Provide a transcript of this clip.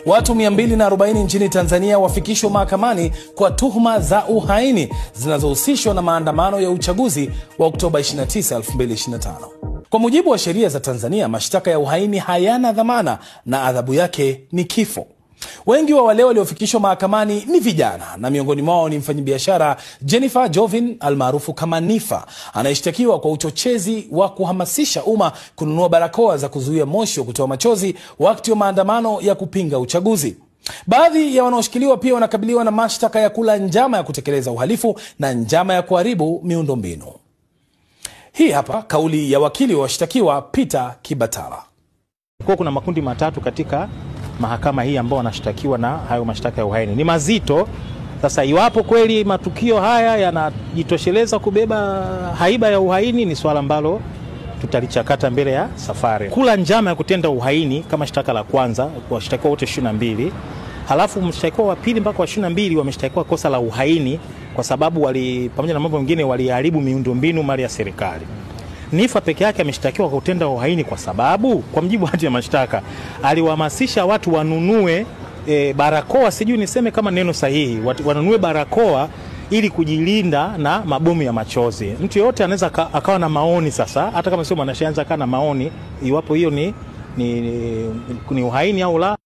Watu 240 nchini Tanzania wafikishwa mahakamani kwa tuhuma za uhaini zinazohusishwa na maandamano ya uchaguzi wa Oktoba 29, 2025. Kwa mujibu wa sheria za Tanzania, mashtaka ya uhaini hayana dhamana na adhabu yake ni kifo. Wengi wa wale waliofikishwa mahakamani ni vijana, na miongoni mwao ni mfanyabiashara Jennifer Jovin almaarufu kama Nifa, anayeshtakiwa kwa uchochezi wa kuhamasisha umma kununua barakoa za kuzuia moshi wa kutoa machozi wakati wa maandamano ya kupinga uchaguzi. Baadhi ya wanaoshikiliwa pia wanakabiliwa na mashtaka ya kula njama ya kutekeleza uhalifu na njama ya kuharibu miundombinu. Hii hapa kauli ya wakili wa washtakiwa Peter Kibatala. Kuna makundi matatu katika mahakama hii ambao wanashtakiwa na hayo mashtaka ya uhaini. Ni mazito. Sasa iwapo kweli matukio haya yanajitosheleza kubeba haiba ya uhaini, ni swala ambalo tutalichakata mbele ya safari. Kula njama ya kutenda uhaini kama shtaka la kwanza, washtakiwa wote 22. Halafu mshtakiwa wa pili mpaka wa 22 wameshtakiwa kosa la uhaini kwa sababu pamoja na mambo mengine waliharibu miundombinu mali ya serikali. Nifa peke yake ameshtakiwa kwa kutenda uhaini kwa sababu, kwa mjibu wa hati ya mashtaka, aliwahamasisha watu wanunue barakoa, sijui niseme kama neno sahihi, wanunue barakoa ili kujilinda na mabomu ya machozi. Mtu yote anaweza akawa na maoni sasa, hata kama sio mwanasheria, akawa na maoni iwapo hiyo ni uhaini au la.